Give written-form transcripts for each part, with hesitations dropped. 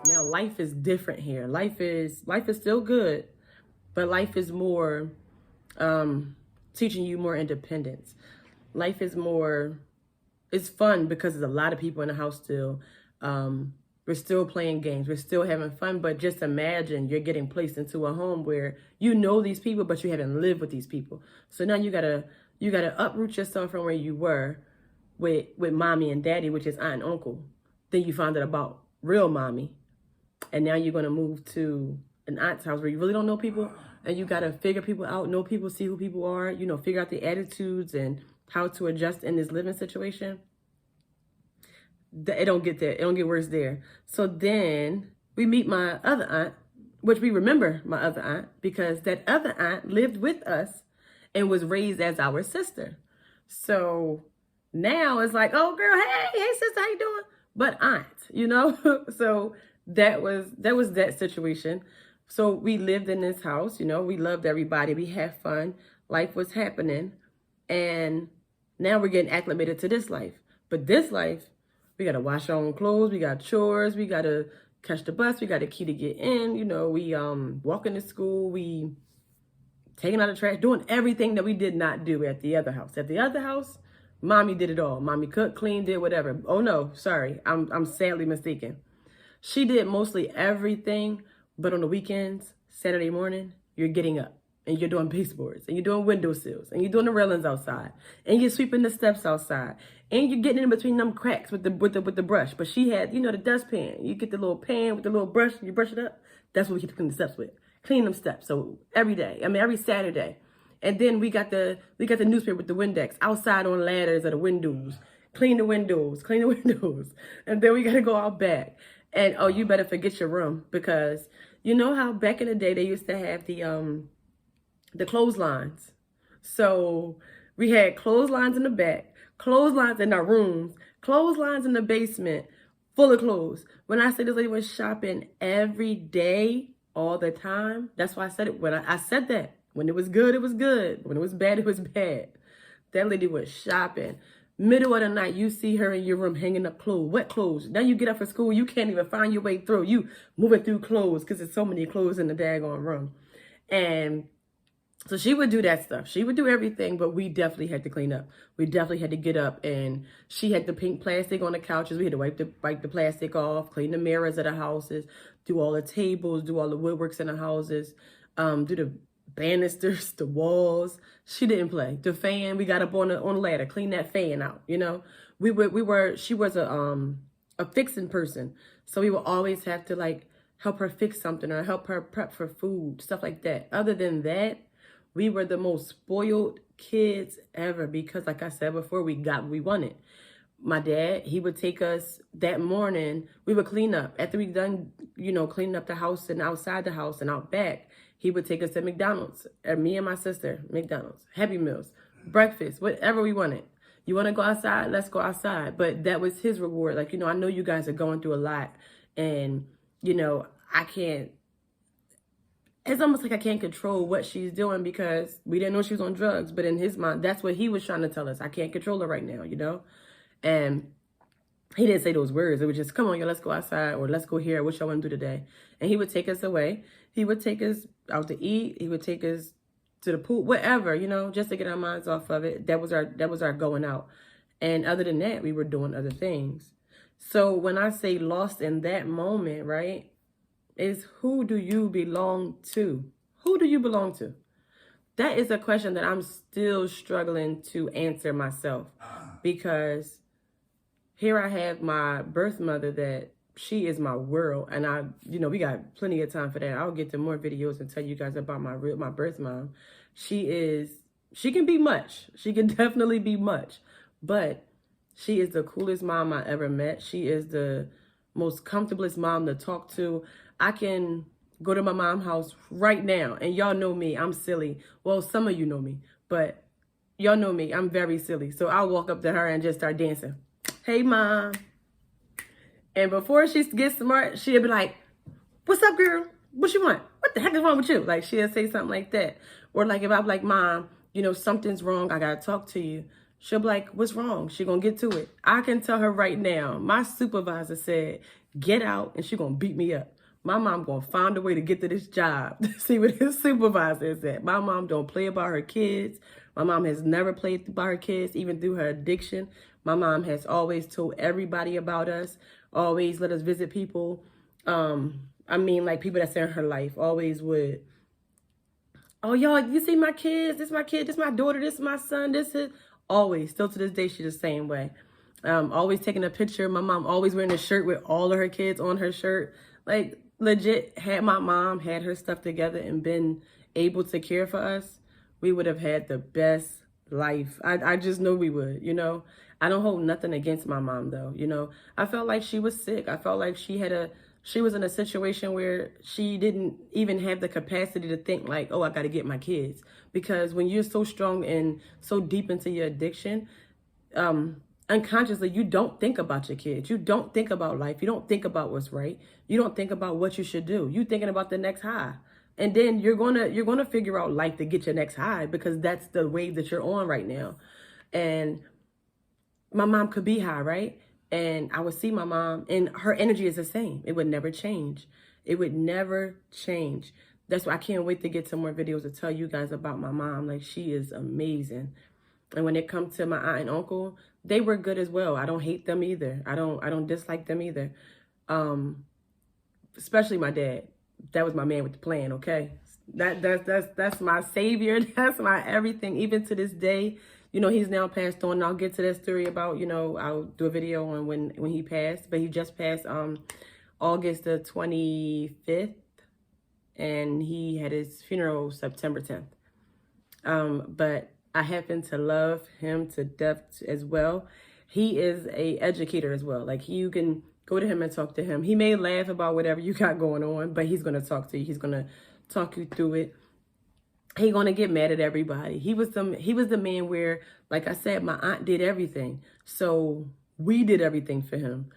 Now life is different here. Life is still good, but life is more teaching you more independence. Life is more, it's fun because there's a lot of people in the house still. We're still playing games. We're still having fun. But just imagine you're getting placed into a home where you know these people, but you haven't lived with these people. So now you gotta uproot yourself from where you were with mommy and daddy, which is aunt and uncle. Then you find out about real mommy, and now you're gonna move to an aunt's house where you really don't know people, and you gotta figure people out, know people, see who people are, figure out the attitudes and how to adjust in this living situation. It don't get there. It don't get worse there. So then we meet my other aunt, which we remember my other aunt because that other aunt lived with us and was raised as our sister. So now it's like, oh girl, hey sister, how you doing? But aunt. So that was that situation. So we lived in this house, we loved everybody, we had fun, life was happening, and now we're getting acclimated to this life. But this life, we got to wash our own clothes. We got chores. We got to catch the bus. We got a key to get in. We walking to school. We taking out the trash, doing everything that we did not do at the other house. At the other house, mommy did it all. Mommy cooked, cleaned, did whatever. Oh no, sorry. I'm sadly mistaken. She did mostly everything, but on the weekends, Saturday morning, you're getting up. And you're doing baseboards, and you're doing windowsills, and you're doing the railings outside, and you're sweeping the steps outside, and you're getting in between them cracks with the brush. But she had, the dustpan. You get the little pan with the little brush, and you brush it up. That's what we get to clean the steps with. Clean them steps. So every day, every Saturday. And then we got the newspaper with the Windex outside on ladders of the windows. Clean the windows, and then we got to go out back. And oh, you better forget your room, because you know how back in the day they used to have the clotheslines. So we had clotheslines in the back, clotheslines in our rooms, clotheslines in the basement, full of clothes. When I say this lady was shopping every day, all the time, that's why I said it. When I said that, when it was good, it was good. When it was bad, it was bad. That lady was shopping. Middle of the night, you see her in your room hanging up clothes, wet clothes. Now you get up for school, you can't even find your way through. You moving through clothes because there's so many clothes in the daggone room. And so she would do that stuff. She would do everything, but we definitely had to clean up. We definitely had to get up, and she had the pink plastic on the couches. We had to wipe the plastic off, clean the mirrors of the houses, do all the tables, do all the woodworks in the houses, do the banisters, the walls. She didn't play. The fan, we got up on the ladder, clean that fan out. She was a fixing person, so we would always have to help her fix something or help her prep for food, stuff like that. Other than that, we were the most spoiled kids ever because, like I said before, we got what we wanted. My dad, he would take us that morning. We would clean up. After we done, cleaning up the house and outside the house and out back, he would take us to McDonald's. Me and my sister, McDonald's, Happy Meals, breakfast, whatever we wanted. You want to go outside? Let's go outside. But that was his reward. I know you guys are going through a lot. And, I can't. It's almost like I can't control what she's doing because we didn't know she was on drugs. But in his mind, that's what he was trying to tell us. I can't control her right now, And he didn't say those words. It was just, come on, yo, let's go outside or let's go here. What y'all want to do today? And he would take us away. He would take us out to eat. He would take us to the pool, whatever, just to get our minds off of it. That was our going out. And other than that, we were doing other things. So when I say lost in that moment, right? Is who do you belong to? Who do you belong to? That is a question that I'm still struggling to answer myself, because here I have my birth mother that she is my world, and we got plenty of time for that. I'll get to more videos and tell you guys about my birth mom. She can be much. She can definitely be much, but she is the coolest mom I ever met. She is the most comfortablest mom to talk to. I can go to my mom's house right now, and y'all know me, I'm silly. Well, some of you know me, but y'all know me, I'm very silly. So I'll walk up to her and just start dancing. Hey, Mom. And before she gets smart, she'll be like, what's up, girl? What you want? What the heck is wrong with you? She'll say something like that. Or if I'm like, Mom, something's wrong, I gotta talk to you. She'll be like, what's wrong? She gonna get to it. I can tell her right now, my supervisor said, get out, and she gonna beat me up. My mom gonna find a way to get to this job to see what his supervisor is at. My mom don't play about her kids. My mom has never played about her kids, even through her addiction. My mom has always told everybody about us, always let us visit people. Like people that's in her life, always would. Oh, y'all, you see my kids? This is my kid, this is my daughter, this is my son, this is... Always, still to this day, she's the same way. Always taking a picture. My mom always wearing a shirt with all of her kids on her shirt. Like, legit, had my mom had her stuff together and been able to care for us, we would have had the best life. I just know we would, you know. I don't hold nothing against my mom, though, you know. I felt like she was sick. I felt like she was in a situation where she didn't even have the capacity to think like, oh, I got to get my kids. Because when you're so strong and so deep into your addiction, unconsciously, you don't think about your kids. You don't think about life. You don't think about what's right. You don't think about what you should do. You're thinking about the next high. And then you're gonna figure out life to get your next high, because that's the wave that you're on right now. And my mom could be high, right? And I would see my mom, and her energy is the same. It would never change. It would never change. That's why I can't wait to get some more videos to tell you guys about my mom. Like, she is amazing. And when it comes to my aunt and uncle, they were good as well. I don't hate them either. I don't dislike them either. Especially my dad. That was my man with the plan, okay? That's my savior. That's my everything. Even to this day, you know, he's now passed on. And I'll get to that story about, you know, I'll do a video on when he passed. But he just passed August the 25th. And he had his funeral September 10th. But I happen to love him to death as well. He is a educator as well. Like, you can go to him and talk to him. He may laugh about whatever you got going on, but he's going to talk to you. He's going to talk you through it. He's going to get mad at everybody. He was the man where, like I said, my aunt did everything. So we did everything for him.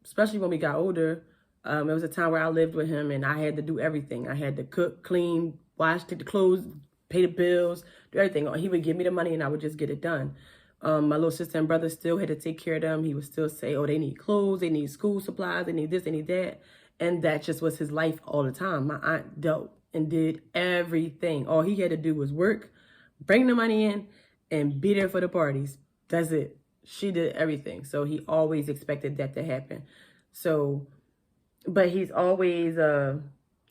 Especially when we got older. It was a time where I lived with him and I had to do everything. I had to cook, clean, wash, take the clothes, pay the bills, do everything. He would give me the money and I would just get it done. My little sister and brother still had to take care of them. He would still say, oh, they need clothes, they need school supplies, they need this, they need that. And that just was his life all the time. My aunt dealt and did everything. All he had to do was work, bring the money in, and be there for the parties. That's it. She did everything. So he always expected that to happen. So... But he's always,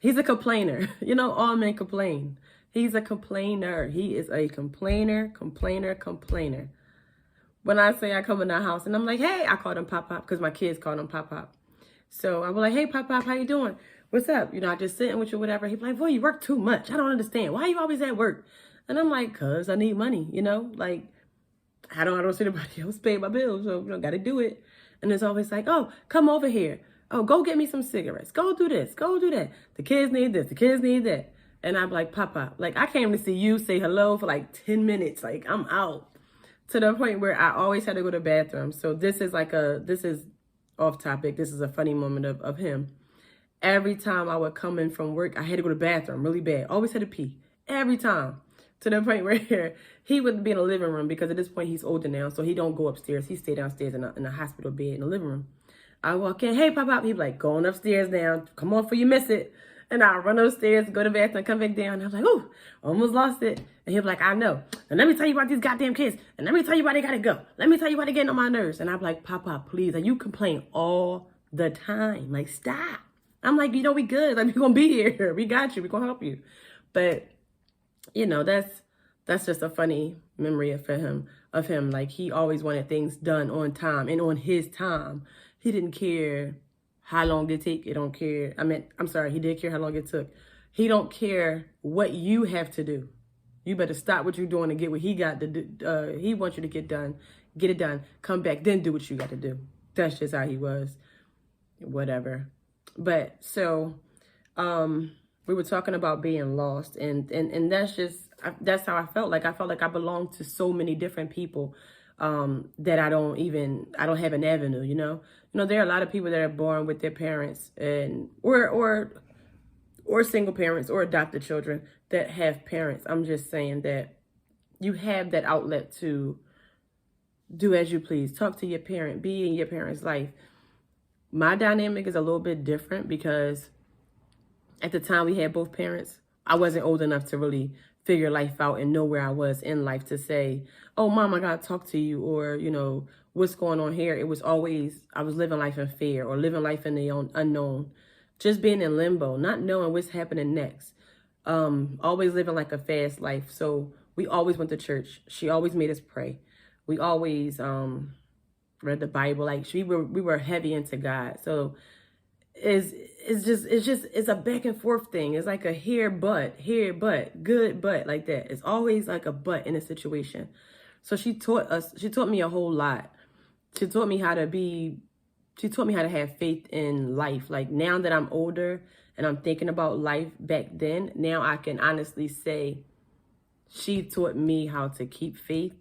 he's a complainer. You know, all men complain. He's a complainer. He is a complainer. When I say I come in the house and I'm like, hey, I called him Pop Pop because my kids called him Pop Pop. So I'm like, hey, Pop Pop, how you doing? What's up? You know, I just sitting with you, whatever. He's like, boy, you work too much. I don't understand. Why are you always at work? And I'm like, cause I need money, you know? Like, I don't see anybody else pay my bills, so, you know, got to do it. And it's always like, oh, come over here. Oh, go get me some cigarettes. Go do this. Go do that. The kids need this. The kids need that. And I'm like, Papa, like, I came to see you say hello for like 10 minutes. Like, I'm out. To the point where I always had to go to the bathroom. So this is off topic. This is a funny moment of him. Every time I would come in from work, I had to go to the bathroom really bad. Always had to pee. Every time. To the point where he would be in the living room, because at this point he's older now. So he don't go upstairs. He stay downstairs in a hospital bed in the living room. I walk in, hey, Pop Pop. He'd be like, going upstairs now. Come on before you miss it. And I run upstairs, go to the bathroom, come back down. And I was like, ooh, almost lost it. And he'd be like, I know. And let me tell you about these goddamn kids. And let me tell you why they got to go. Let me tell you why they're getting on my nerves. And I'm like, Pop Pop, please. Like, you complain all the time. Like, stop. I'm like, you know, we good. Like, we're going to be here. We got you. We're going to help you. But, you know, that's just a funny memory of him. Like, he always wanted things done on time and on his time. He didn't care how long it take. He don't care. He did care how long it took. He don't care what you have to do. You better stop what you're doing and get what he got to do. He wants you to get it done, come back, then do what you got to do. That's just how he was. Whatever. But so, we were talking about being lost, and that's how I felt. Like, I felt like I belonged to so many different people. That I don't have an avenue, you know. There are a lot of people that are born with their parents and or single parents or adopted children that have parents. I'm just saying that you have that outlet to do as you please. Talk to your parent, be in your parent's life. My dynamic is a little bit different because at the time we had both parents, I wasn't old enough to really figure life out and know where I was in life to say, oh, mom, I got to talk to you, or, what's going on here. It was always, I was living life in fear or living life in the unknown, just being in limbo, not knowing what's happening next. Always living like a fast life. So we always went to church. She always made us pray. We always read the Bible. Like we were heavy into God. So it's a back and forth thing. It's like a here but, good but, like that. It's always like a but in a situation. So she taught me a whole lot. She taught me how to have faith in life. Like now that I'm older and I'm thinking about life back then, now I can honestly say she taught me how to keep faith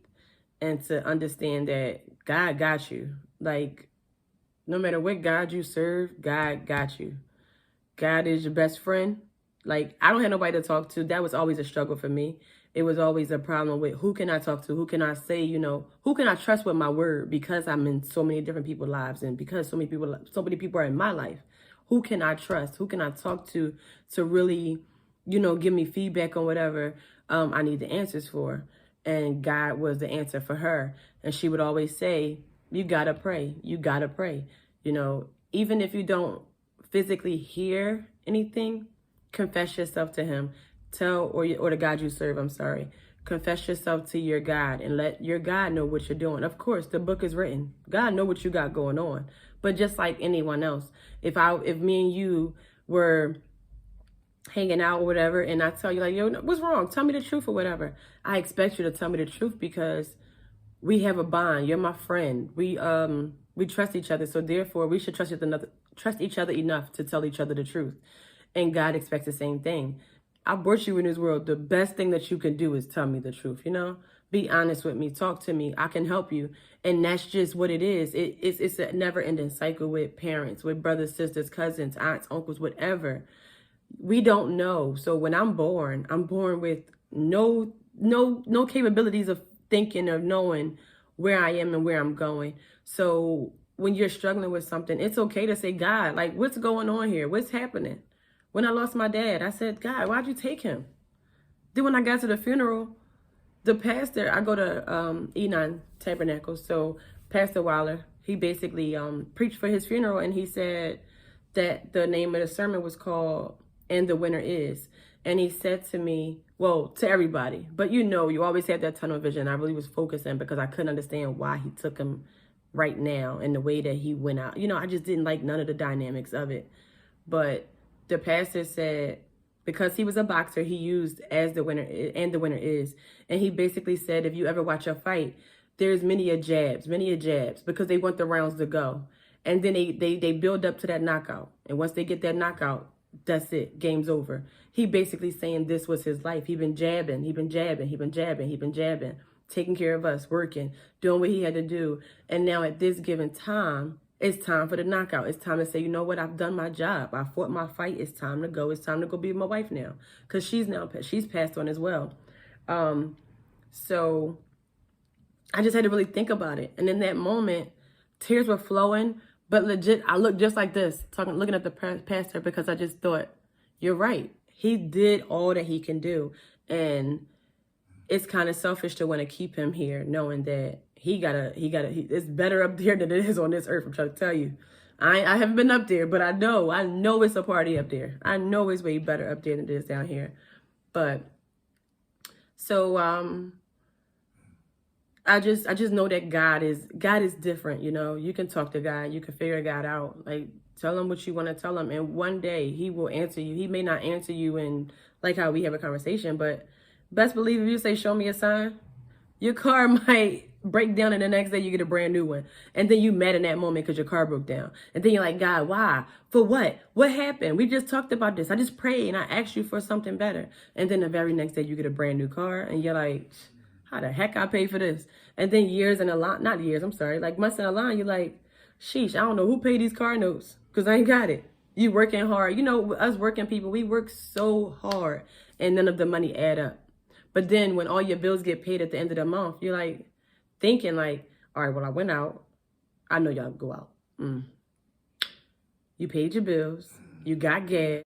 and to understand that God got you. Like, no matter what God you serve, God got you. God is your best friend. Like, I don't have nobody to talk to. That was always a struggle for me. It was always a problem with who can I talk to? Who can I say, who can I trust with my word? Because I'm in so many different people's lives and because so many people are in my life. Who can I trust? Who can I talk to really, give me feedback on whatever I need the answers for? And God was the answer for her. And she would always say, you gotta pray. You gotta pray. Even if you don't physically hear anything, confess yourself to him. Or the God you serve, I'm sorry. Confess yourself to your God and let your God know what you're doing. Of course, the book is written. God know what you got going on. But just like anyone else, if me and you were hanging out or whatever, and I tell you like, yo, what's wrong? Tell me the truth or whatever. I expect you to tell me the truth because we have a bond. You're my friend. We trust each other. So therefore we should trust each other enough to tell each other the truth. And God expects the same thing. I brought you in this world. The best thing that you can do is tell me the truth, Be honest with me. Talk to me. I can help you. And that's just what it is. It's a never-ending cycle with parents, with brothers, sisters, cousins, aunts, uncles, whatever. We don't know. So when I'm born with no capabilities of thinking or knowing where I am and where I'm going. So when you're struggling with something, it's okay to say, God, like, what's going on here? What's happening? When I lost my dad, I said, God, why'd you take him? Then when I got to the funeral, the pastor, I go to Enon Tabernacle. So Pastor Waller, he basically preached for his funeral, and he said that the name of the sermon was called And the Winner Is. And he said to me, well, to everybody, but you always have that tunnel vision. I really was focusing because I couldn't understand why he took him right now and the way that he went out. I just didn't like none of the dynamics of it. But the pastor said, because he was a boxer, he used as the winner and the winner is. And he basically said, if you ever watch a fight, there's many a jabs, because they want the rounds to go. And then they build up to that knockout. And once they get that knockout, that's it. Game's over. He basically saying this was his life. He'd been jabbing, taking care of us, working, doing what he had to do. And now at this given time, it's time for the knockout. It's time to say, you know what? I've done my job. I fought my fight. It's time to go. It's time to go be with my wife now. Because she's passed on as well. So I just had to really think about it. And in that moment, tears were flowing. But legit, I looked just like this, looking at the pastor, because I just thought, you're right. He did all that he can do. And it's kind of selfish to want to keep him here, knowing that it's better up there than it is on this earth. I'm trying to tell you. I haven't been up there, but I know it's a party up there. I know it's way better up there than it is down here. But so I just know that God is different. You can talk to God, you can figure God out. Like, tell him what you want to tell him, and one day he will answer you. He may not answer you in like how we have a conversation, but best believe if you say, show me a sign, your car might break down, and the next day you get a brand new one. And then you mad in that moment because your car broke down. And then you're like, God, why? For what? What happened? We just talked about this. I just prayed and I asked you for something better. And then the very next day you get a brand new car, and you're like, how the heck I pay for this? And then like months in a line, you're like, sheesh, I don't know who paid these car notes because I ain't got it. You working hard. Us working people, we work so hard and none of the money add up. But then when all your bills get paid at the end of the month, you're like thinking like, all right, well, I went out. I know y'all go out. you paid your bills, you got gas.